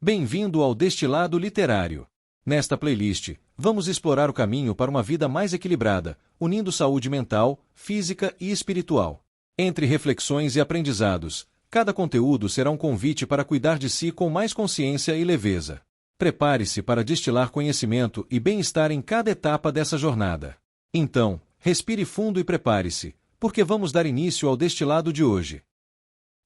Bem-vindo ao Destilado Literário. Nesta playlist, vamos explorar o caminho para uma vida mais equilibrada, unindo saúde mental, física e espiritual. Entre reflexões e aprendizados, cada conteúdo será um convite para cuidar de si com mais consciência e leveza. Prepare-se para destilar conhecimento e bem-estar em cada etapa dessa jornada. Então, respire fundo e prepare-se, porque vamos dar início ao destilado de hoje.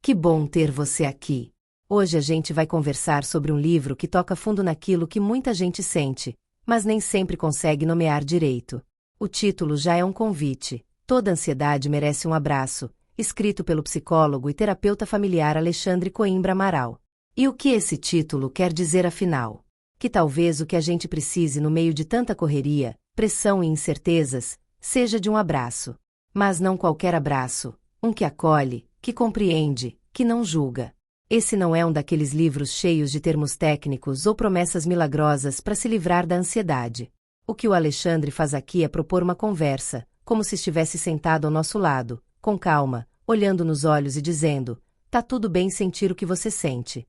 Que bom ter você aqui! Hoje a gente vai conversar sobre um livro que toca fundo naquilo que muita gente sente, mas nem sempre consegue nomear direito. O título já é um convite. Toda ansiedade merece um abraço, escrito pelo psicólogo e terapeuta familiar Alexandre Coimbra Amaral. E o que esse título quer dizer afinal? Que talvez o que a gente precise no meio de tanta correria, pressão e incertezas, seja de um abraço. Mas não qualquer abraço, um que acolhe, que compreende, que não julga. Esse não é um daqueles livros cheios de termos técnicos ou promessas milagrosas para se livrar da ansiedade. O que o Alexandre faz aqui é propor uma conversa, como se estivesse sentado ao nosso lado, com calma, olhando nos olhos e dizendo: tá tudo bem sentir o que você sente.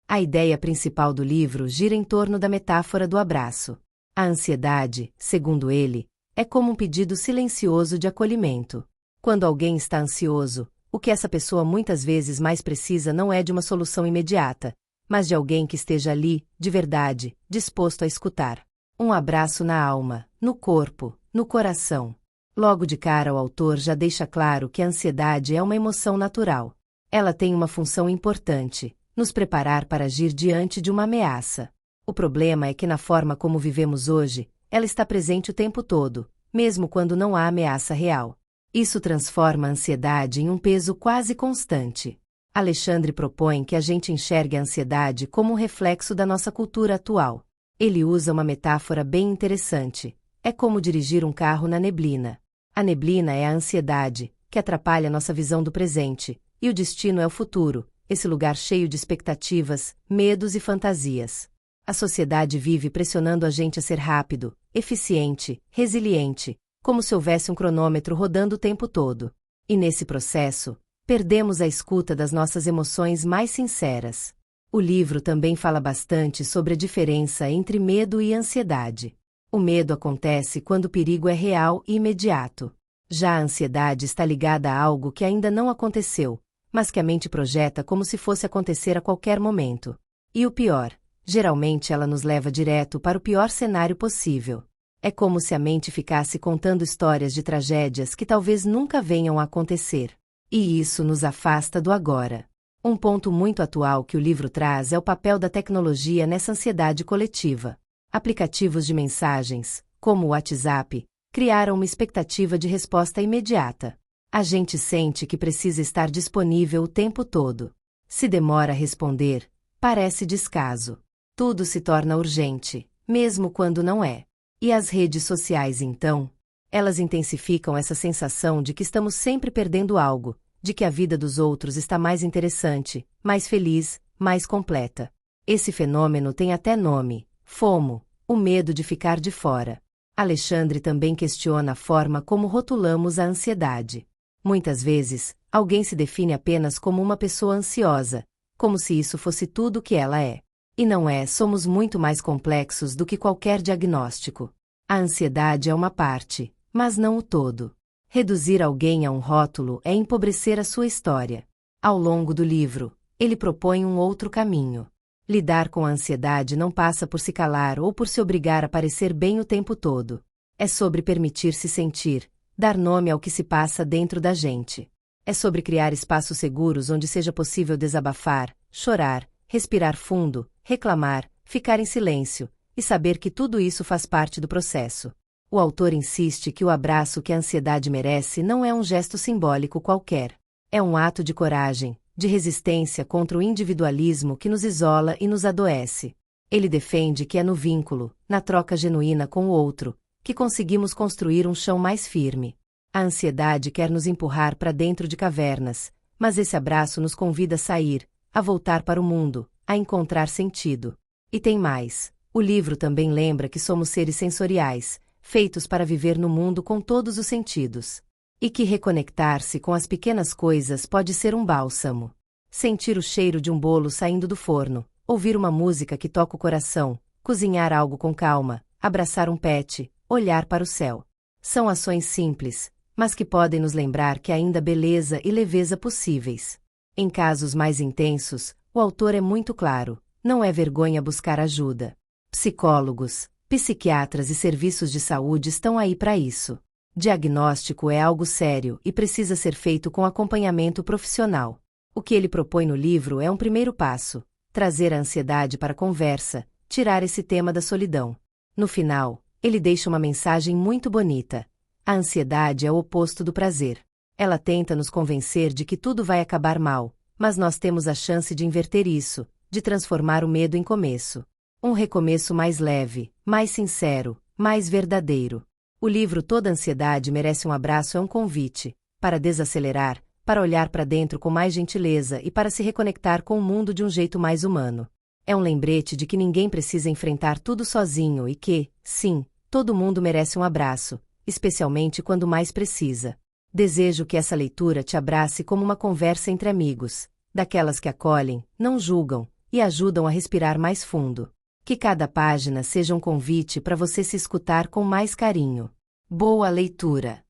A ideia principal do livro gira em torno da metáfora do abraço. A ansiedade, segundo ele, é como um pedido silencioso de acolhimento. Quando alguém está ansioso, o que essa pessoa muitas vezes mais precisa não é de uma solução imediata, mas de alguém que esteja ali, de verdade, disposto a escutar. Um abraço na alma, no corpo, no coração. Logo de cara o autor já deixa claro que a ansiedade é uma emoção natural. Ela tem uma função importante: nos preparar para agir diante de uma ameaça. O problema é que na forma como vivemos hoje, ela está presente o tempo todo, mesmo quando não há ameaça real. Isso transforma a ansiedade em um peso quase constante. Alexandre propõe que a gente enxergue a ansiedade como um reflexo da nossa cultura atual. Ele usa uma metáfora bem interessante. É como dirigir um carro na neblina. A neblina é a ansiedade, que atrapalha nossa visão do presente, e o destino é o futuro, esse lugar cheio de expectativas, medos e fantasias. A sociedade vive pressionando a gente a ser rápido, eficiente, resiliente, como se houvesse um cronômetro rodando o tempo todo. E nesse processo, perdemos a escuta das nossas emoções mais sinceras. O livro também fala bastante sobre a diferença entre medo e ansiedade. O medo acontece quando o perigo é real e imediato. Já a ansiedade está ligada a algo que ainda não aconteceu, mas que a mente projeta como se fosse acontecer a qualquer momento. E o pior, geralmente ela nos leva direto para o pior cenário possível. É como se a mente ficasse contando histórias de tragédias que talvez nunca venham a acontecer. E isso nos afasta do agora. Um ponto muito atual que o livro traz é o papel da tecnologia nessa ansiedade coletiva. Aplicativos de mensagens, como o WhatsApp, criaram uma expectativa de resposta imediata. A gente sente que precisa estar disponível o tempo todo. Se demora a responder, parece descaso. Tudo se torna urgente, mesmo quando não é. E as redes sociais, então? Elas intensificam essa sensação de que estamos sempre perdendo algo, de que a vida dos outros está mais interessante, mais feliz, mais completa. Esse fenômeno tem até nome: FOMO, o medo de ficar de fora. Alexandre também questiona a forma como rotulamos a ansiedade. Muitas vezes, alguém se define apenas como uma pessoa ansiosa, como se isso fosse tudo o que ela é. E não é, somos muito mais complexos do que qualquer diagnóstico. A ansiedade é uma parte, mas não o todo. Reduzir alguém a um rótulo é empobrecer a sua história. Ao longo do livro, ele propõe um outro caminho. Lidar com a ansiedade não passa por se calar ou por se obrigar a parecer bem o tempo todo. É sobre permitir-se sentir, dar nome ao que se passa dentro da gente. É sobre criar espaços seguros onde seja possível desabafar, chorar, respirar fundo, reclamar, ficar em silêncio, e saber que tudo isso faz parte do processo. O autor insiste que o abraço que a ansiedade merece não é um gesto simbólico qualquer. É um ato de coragem, de resistência contra o individualismo que nos isola e nos adoece. Ele defende que é no vínculo, na troca genuína com o outro, que conseguimos construir um chão mais firme. A ansiedade quer nos empurrar para dentro de cavernas, mas esse abraço nos convida a sair, a voltar para o mundo, a encontrar sentido. E tem mais. O livro também lembra que somos seres sensoriais, feitos para viver no mundo com todos os sentidos. E que reconectar-se com as pequenas coisas pode ser um bálsamo. Sentir o cheiro de um bolo saindo do forno, ouvir uma música que toca o coração, cozinhar algo com calma, abraçar um pet, olhar para o céu. São ações simples, mas que podem nos lembrar que ainda há beleza e leveza possíveis. Em casos mais intensos, o autor é muito claro: não é vergonha buscar ajuda. Psicólogos, psiquiatras e serviços de saúde estão aí para isso. Diagnóstico é algo sério e precisa ser feito com acompanhamento profissional. O que ele propõe no livro é um primeiro passo: trazer a ansiedade para a conversa, tirar esse tema da solidão. No final, ele deixa uma mensagem muito bonita. A ansiedade é o oposto do prazer. Ela tenta nos convencer de que tudo vai acabar mal, mas nós temos a chance de inverter isso, de transformar o medo em começo. Um recomeço mais leve, mais sincero, mais verdadeiro. O livro Toda Ansiedade Merece um Abraço é um convite para desacelerar, para olhar para dentro com mais gentileza e para se reconectar com o mundo de um jeito mais humano. É um lembrete de que ninguém precisa enfrentar tudo sozinho e que, sim, todo mundo merece um abraço, especialmente quando mais precisa. Desejo que essa leitura te abrace como uma conversa entre amigos, daquelas que acolhem, não julgam e ajudam a respirar mais fundo. Que cada página seja um convite para você se escutar com mais carinho. Boa leitura!